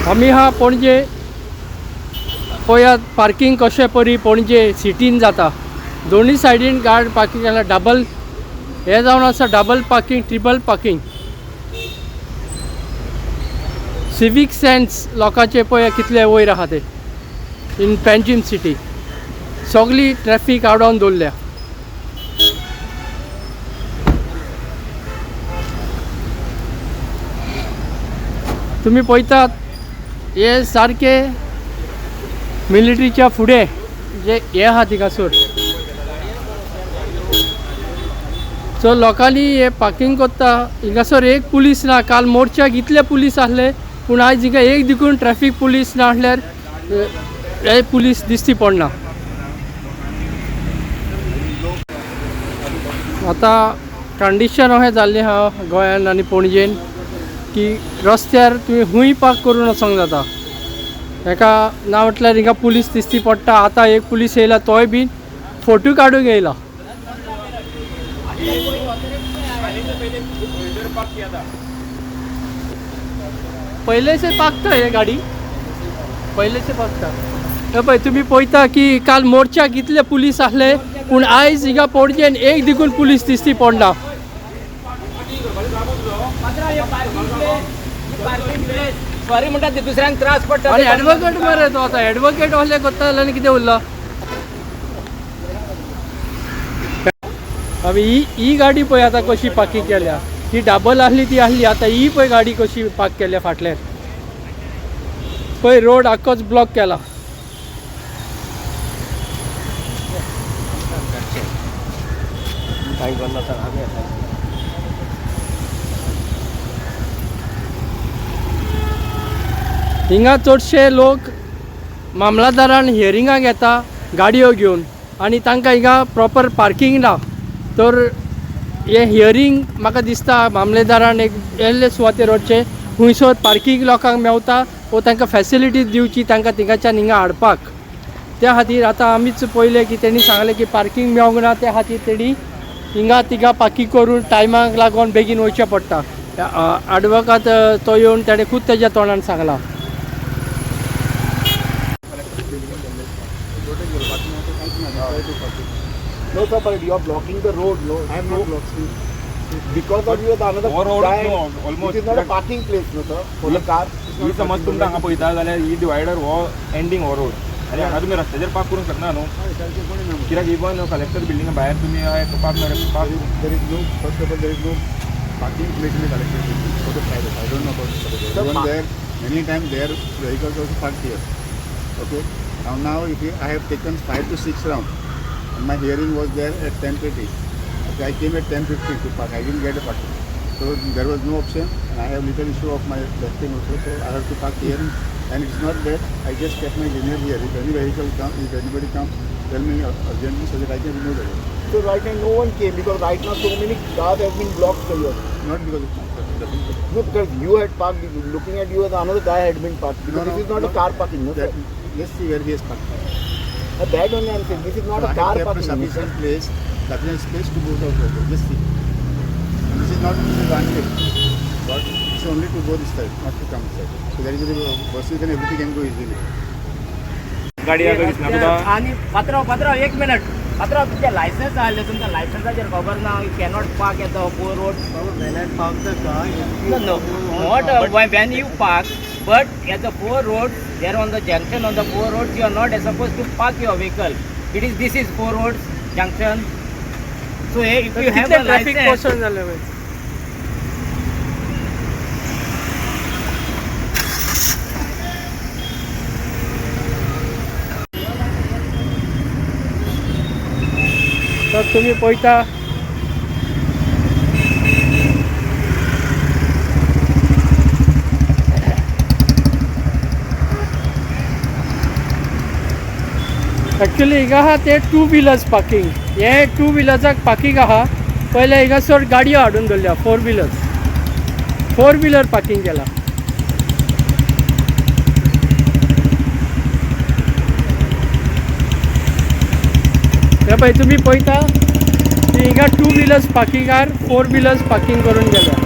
आमी हा पणजे पळयात पार्किंग कशें परी पणजे सिटीन जाता. दोन्ही सायडीन गाड पार्किंग केला. डबल हे जावन आसा double parking, triple parking. Civic sense लोकांचे पळय कितले वयर आहा ते इन पणजीम सिटी. सगळी ट्रॅफिक आडोवन दवरल्या. तुम्ही पळयतात हे सारखे मिलिटरीच्या फुडें जे हे आहा थिंगासर. सो लोकांनी हे पार्किंग करता. हिंगासर एक पुलीस ना. काल मोर्चाक इतले पुलीस आसले पूण आयज हिंगा एक देखून ट्रॅफिक पुलीस ना आसल्यार हे पुलीस दिसती पडना. आता कंडिशन अशें जाल्लें आहा गोंयान आनी पणजेन की रस्त्यार तुम्ही खूंय पार्क करून वचोंक जाता. हेका ना म्हटल्यार हिंगा पुलीस दिसती पडटा. आतां एक पुलीस येयला तोय बीन फोटो काडूंक येयला. पहले से पाकता हे गाडी पहले से पाकता. हे पळय तुम्ही पळयता की काल मोर्चाक इतले पुलीस आसले पूण आयज हिंगा पणजेन एक देखून पुलीस दिसती पडना. सॉरी म्हणटा ते दुसऱ्यांक त्रास पडटा. आणि ॲडवोकेट मरे तो आता ॲडवोकेट असले करता जाल्यार कितें उरला. ही गाडी पळय आतां कशी पार्किंग केल्या. ती डबल आसली ती आसली. आतां ही पळय गाडी कशी पार्क केल्या फाटल्यान. पळय रोड आख्खोच ब्लॉक केला. हिंगा चडशे लोक मामलादारान हियरिंगाक येता गाडयो घेवन आनी तांकां हिंगा प्रॉपर पार्किंग ना. तर हे हियरिंग म्हाका दिसता मामलेदारान एक येल्ले सुवातेर वचचें खंयसर पार्किंग लोकांक मेवता वो तांकां फॅसिलिटीज दिवची तांकां थिंगाच्यान हिंगा हाडपाक. त्या खातीर आतां आमीच पळयलें की तेणी सांगलें की पार्किंग मेवंक ना. त्या खातीर तेणी हिंगा तिंगा पार्किंग करून टायमाक लागून बेगीन वयचें पडटा. ॲडवोकेट तो येवन तेणें खूब तेज्या तोंडान सांगलां. No sir, but you are blocking the road. No, I am not blocking. Because of you, the another guy. Almost. It is not a parking place, no sir. For the car. ही समज तुमकां हांगा पळयता जाल्यार ही divider हो ending हो road आनी हांगा तुमी रस्त्याचेर पार्क करूंक शकना न्हू. कित्याक इवन कलेक्टर बिल्डिंगा भायर तुमी park There is no, first of all, there is no parking place in the collector building for the private. I don't know about the private. Even there, many times their vehicles also parked here. Okay. Now if I have taken 5 to 6 rounds, and my hearing was there at 10:30. Okay, I came at 10:50 to park. I didn't get a parking. So there was no option, and I have little issue of my lefting also, so I have to park here. And it's not that I just kept my linear here. If any vehicle comes, if anybody comes, tell me urgently so that I can remove it. So right now no one came because right now so many cars have been blocked for you. Not because of my. No, because you had parked. Looking at you, another guy had been parked. Because this is not a car parking. No, let's see where he has parked. That only I am saying. This is not a car parking. Sufficient space to both of them. Just see. This is not advantage, but it's only to go this side, not to come this side. So there is a buses and everything can go easily. गाडी दिसना तुका. आणि पात्रांव 1 minute. पात्रांव तुमचे licence आसले तुमच्या लायसन्साचेर खबर ना you cannot park at the four road. Not when you park, but at the four roads, there on the junction on the four roads, you are not supposed to park your vehicle. This is four roads junction. So if you have a traffic license, कोसळ जालें पळय. तर तुम्ही पळयता actually हिंगा आहा ते 2 wheelers parking. हे 2 व्हिलर्साक parking आहा. पयले हिंगासर गाडयो हाडून दवरल्या 4 व्हिलर पार्किंग केला. हे पळय तुम्ही पळयता की हिंगा 2 व्हिलर्स पार्किंगार 4 व्हिलर्स पार्किंग करून गेल्या.